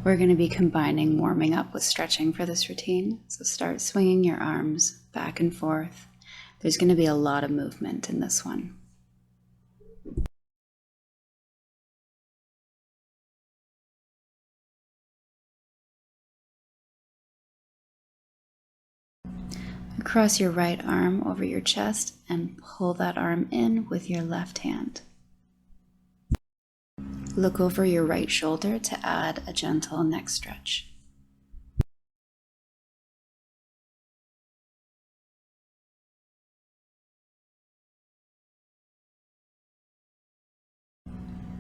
We're going to be combining warming up with stretching for this routine. So start swinging your arms back and forth. There's going to be a lot of movement in this one. Cross your right arm over your chest and pull that arm in with your left hand. Look over your right shoulder to add a gentle neck stretch.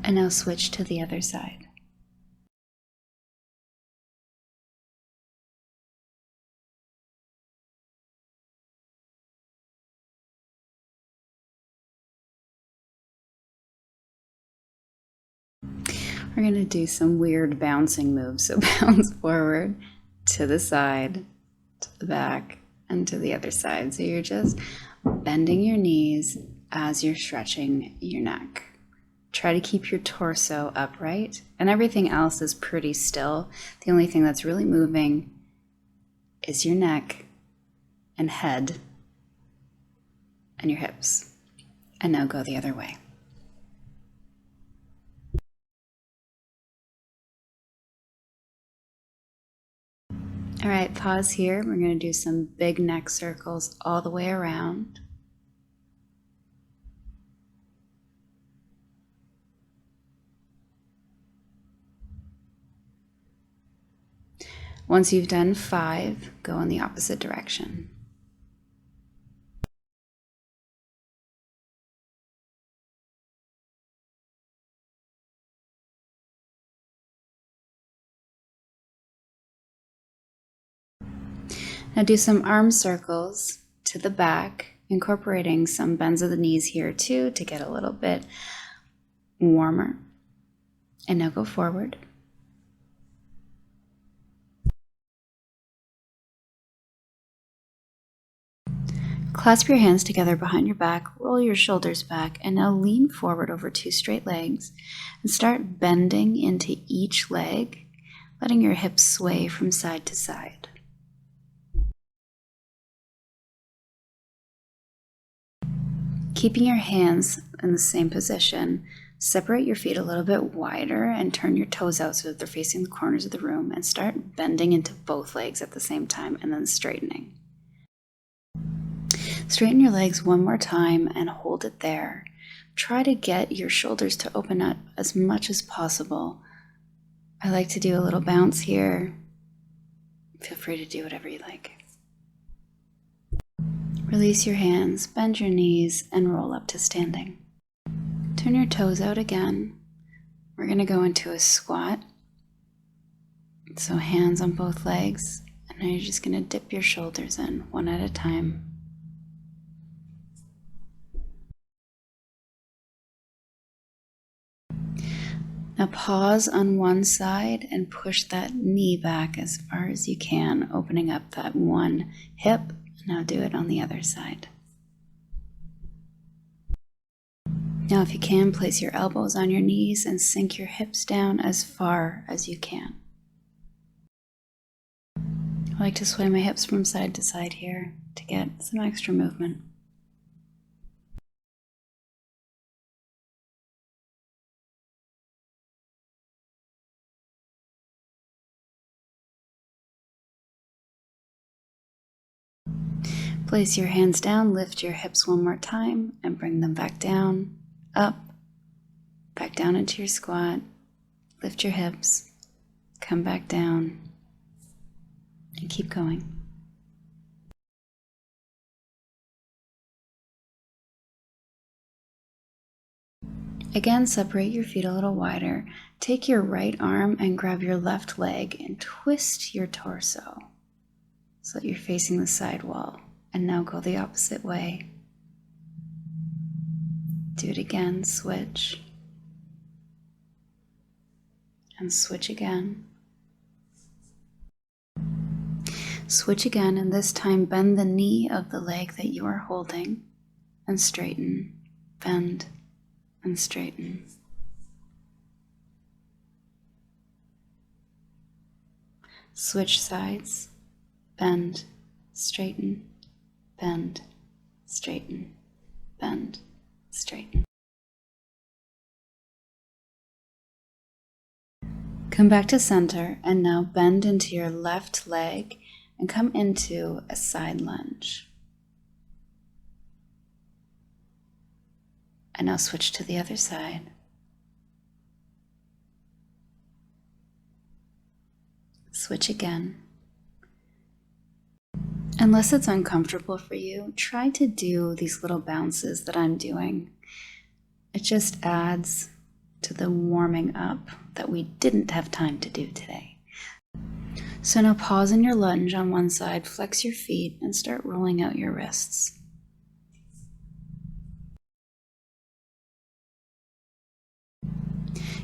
And now switch to the other side. We're going to do some weird bouncing moves. So bounce forward, to the side, to the back, and to the other side. So you're just bending your knees as you're stretching your neck. Try to keep your torso upright, and everything else is pretty still. The only thing that's really moving is your neck and head and your hips. And now go the other way. All right, pause here. We're going to do some big neck circles all the way around. Once you've done 5, go in the opposite direction. Now do some arm circles to the back, incorporating some bends of the knees here too to get a little bit warmer. And now go forward. Clasp your hands together behind your back, roll your shoulders back, and now lean forward over 2 straight legs and start bending into each leg, letting your hips sway from side to side. Keeping your hands in the same position, separate your feet a little bit wider and turn your toes out so that they're facing the corners of the room, and start bending into both legs at the same time and then straightening. Straighten your legs one more time and hold it there. Try to get your shoulders to open up as much as possible. I like to do a little bounce here. Feel free to do whatever you like. Release your hands, bend your knees, and roll up to standing. Turn your toes out again. We're going to go into a squat. So hands on both legs, and now you're just going to dip your shoulders in one at a time. Now pause on one side and push that knee back as far as you can, opening up that one hip. Now do it on the other side. Now if you can, place your elbows on your knees and sink your hips down as far as you can. I like to sway my hips from side to side here to get some extra movement. Place your hands down, lift your hips one more time, and bring them back down, up, back down into your squat. Lift your hips, come back down, and keep going. Again, separate your feet a little wider. Take your right arm and grab your left leg and twist your torso so that you're facing the side wall. And now go the opposite way. Do it again, switch. And switch again. Switch again, and this time bend the knee of the leg that you are holding and straighten, bend, and straighten. Switch sides, bend, straighten, bend, straighten, bend, straighten. Come back to center and now bend into your left leg and come into a side lunge. And now switch to the other side. Switch again. Unless it's uncomfortable for you, try to do these little bounces that I'm doing. It just adds to the warming up that we didn't have time to do today. So now pause in your lunge on one side, flex your feet, and start rolling out your wrists.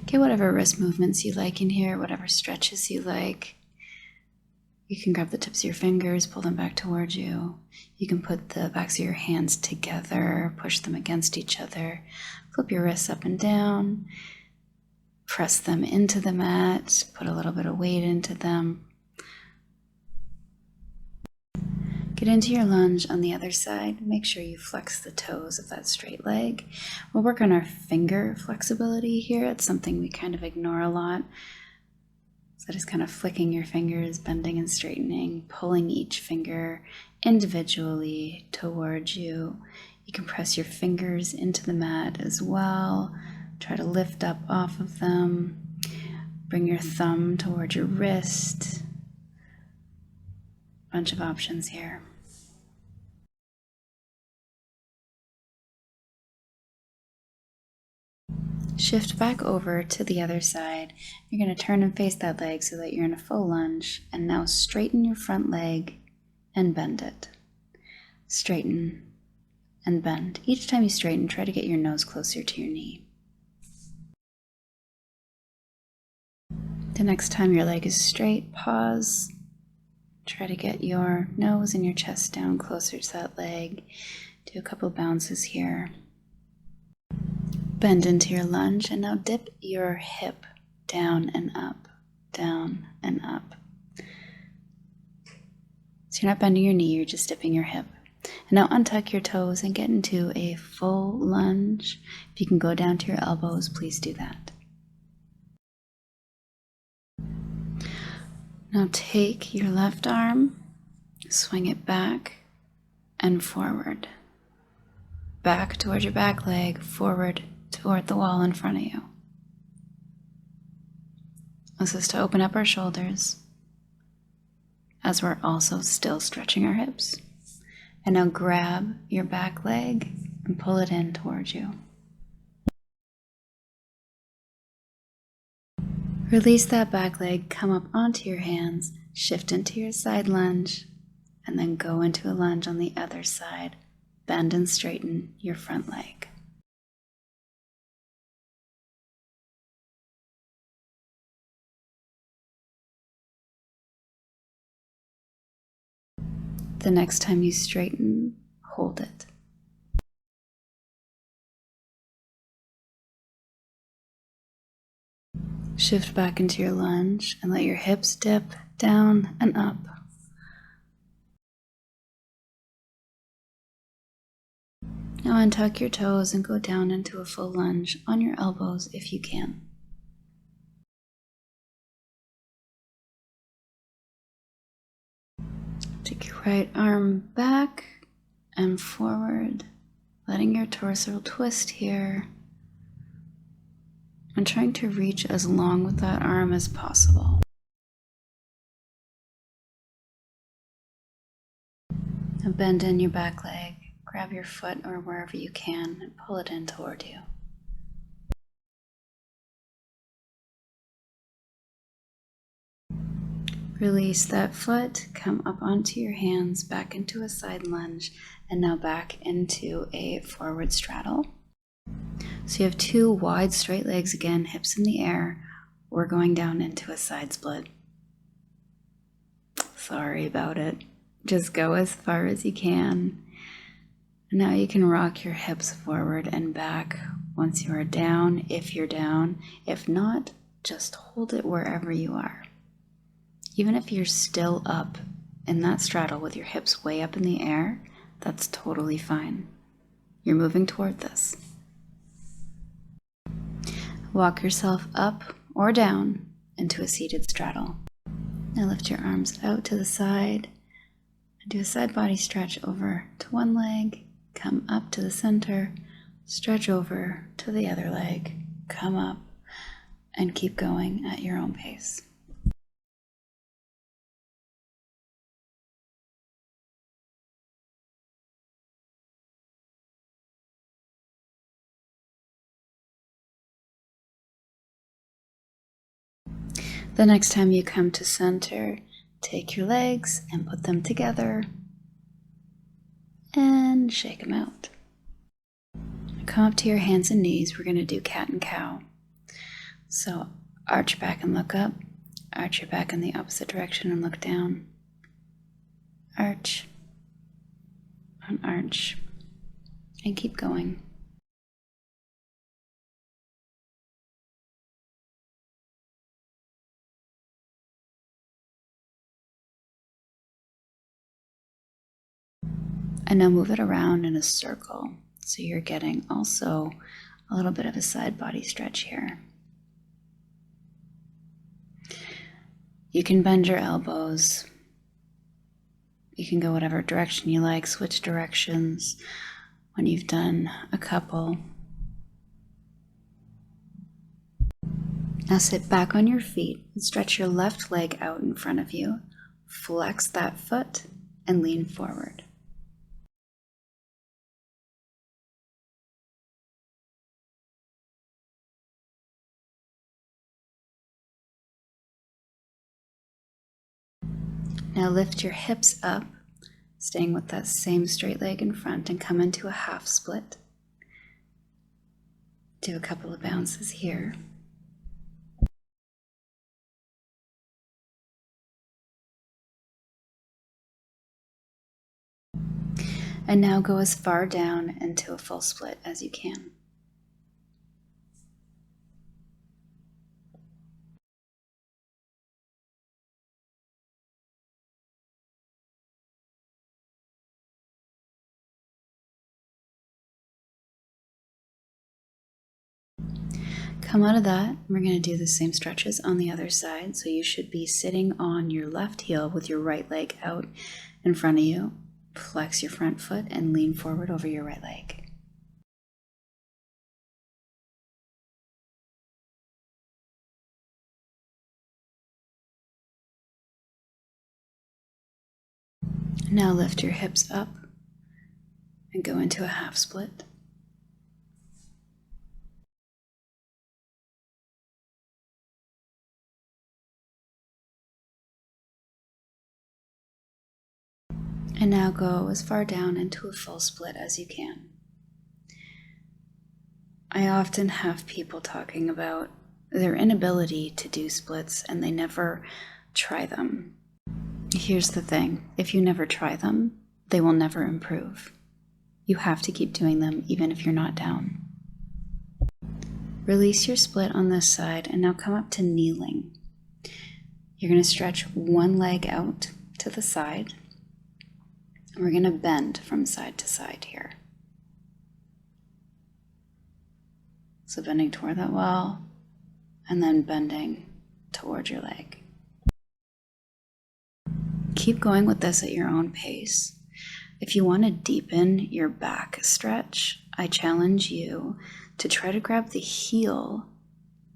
Get whatever wrist movements you like in here, whatever stretches you like. You can grab the tips of your fingers, pull them back towards you. You can put the backs of your hands together, push them against each other. Flip your wrists up and down. Press them into the mat. Put a little bit of weight into them. Get into your lunge on the other side. Make sure you flex the toes of that straight leg. We'll work on our finger flexibility here. It's something we kind of ignore a lot. So just kind of flicking your fingers, bending and straightening, pulling each finger individually towards you. You can press your fingers into the mat as well. Try to lift up off of them. Bring your thumb towards your wrist. Bunch of options here. Shift back over to the other side. You're going to turn and face that leg so that you're in a full lunge. And now straighten your front leg and bend it. Straighten and bend. Each time you straighten, try to get your nose closer to your knee. The next time your leg is straight, pause. Try to get your nose and your chest down closer to that leg. Do a couple bounces here. Bend into your lunge and now dip your hip down and up, down and up. So you're not bending your knee, you're just dipping your hip. And now untuck your toes and get into a full lunge. If you can go down to your elbows, please do that. Now take your left arm, swing it back and forward. Back towards your back leg, forward toward the wall in front of you. This is to open up our shoulders as we're also still stretching our hips. And now grab your back leg and pull it in towards you. Release that back leg, come up onto your hands, shift into your side lunge, and then go into a lunge on the other side. Bend and straighten your front leg. The next time you straighten, hold it. Shift back into your lunge and let your hips dip down and up. Now untuck your toes and go down into a full lunge on your elbows if you can. Take your right arm back and forward, letting your torso twist here, and trying to reach as long with that arm as possible. Now bend in your back leg, grab your foot or wherever you can and pull it in toward you. Release that foot, come up onto your hands, back into a side lunge, and now back into a forward straddle. So you have two wide straight legs again, hips in the air. We're going down into a side split. Sorry about it. Just go as far as you can. Now you can rock your hips forward and back once you are down, if you're down. If not, just hold it wherever you are. Even if you're still up in that straddle with your hips way up in the air, that's totally fine. You're moving toward this. Walk yourself up or down into a seated straddle. Now lift your arms out to the side and do a side body stretch over to one leg, come up to the center, stretch over to the other leg, come up, and keep going at your own pace. The next time you come to center, take your legs and put them together and shake them out. Come up to your hands and knees. We're going to do cat and cow. So arch back and look up. Arch your back in the opposite direction and look down. Arch and arch. And keep going. And now move it around in a circle. So you're getting also a little bit of a side body stretch here. You can bend your elbows. You can go whatever direction you like, switch directions when you've done a couple. Now sit back on your feet and stretch your left leg out in front of you. Flex that foot and lean forward. Now lift your hips up, staying with that same straight leg in front, and come into a half split. Do a couple of bounces here. And now go as far down into a full split as you can. Come out of that, we're going to do the same stretches on the other side. So you should be sitting on your left heel with your right leg out in front of you. Flex your front foot and lean forward over your right leg. Now lift your hips up and go into a half split. And now go as far down into a full split as you can. I often have people talking about their inability to do splits and they never try them. Here's the thing, if you never try them, they will never improve. You have to keep doing them even if you're not down. Release your split on this side and now come up to kneeling. You're going to stretch one leg out to the side. We're going to bend from side to side here. So bending toward that wall and then bending toward your leg. Keep going with this at your own pace. If you want to deepen your back stretch, I challenge you to try to grab the heel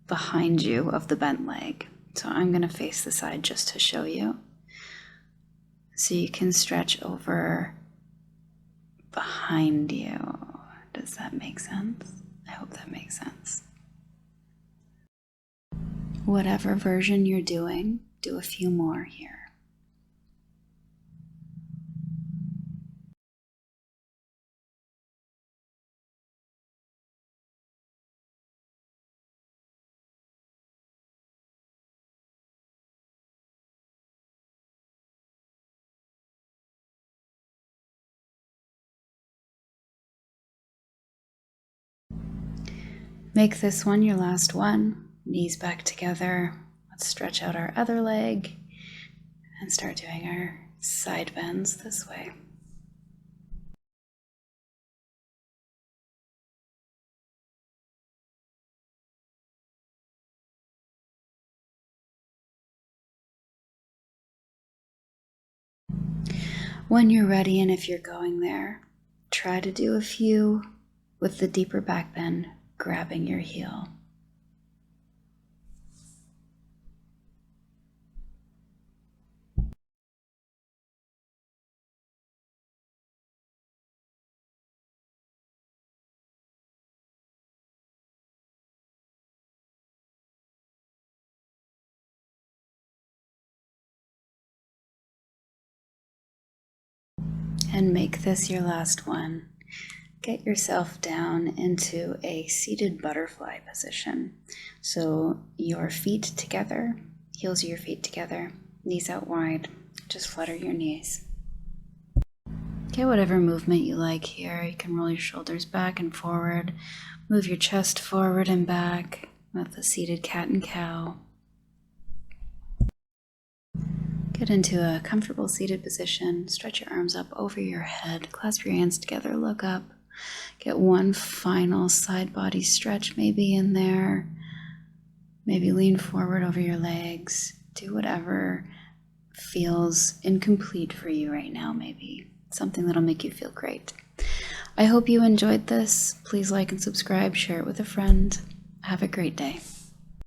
behind you of the bent leg. So I'm going to face the side just to show you. So you can stretch over behind you. Does that make sense? I hope that makes sense. Whatever version you're doing, do a few more here. Make this one your last one. Knees back together. Let's stretch out our other leg. And start doing our side bends this way. When you're ready, and if you're going there, try to do a few with the deeper back bend, grabbing your heel. And make this your last one. Get yourself down into a seated butterfly position. So your feet together, heels of your feet together, knees out wide, just flutter your knees. Get whatever movement you like here. You can roll your shoulders back and forward, move your chest forward and back with the seated cat and cow. Get into a comfortable seated position. Stretch your arms up over your head. Clasp your hands together. Look up. Get one final side body stretch maybe in there. Maybe lean forward over your legs. Do whatever feels incomplete for you right now, maybe. Something that'll make you feel great. I hope you enjoyed this. Please like and subscribe. Share it with a friend. Have a great day.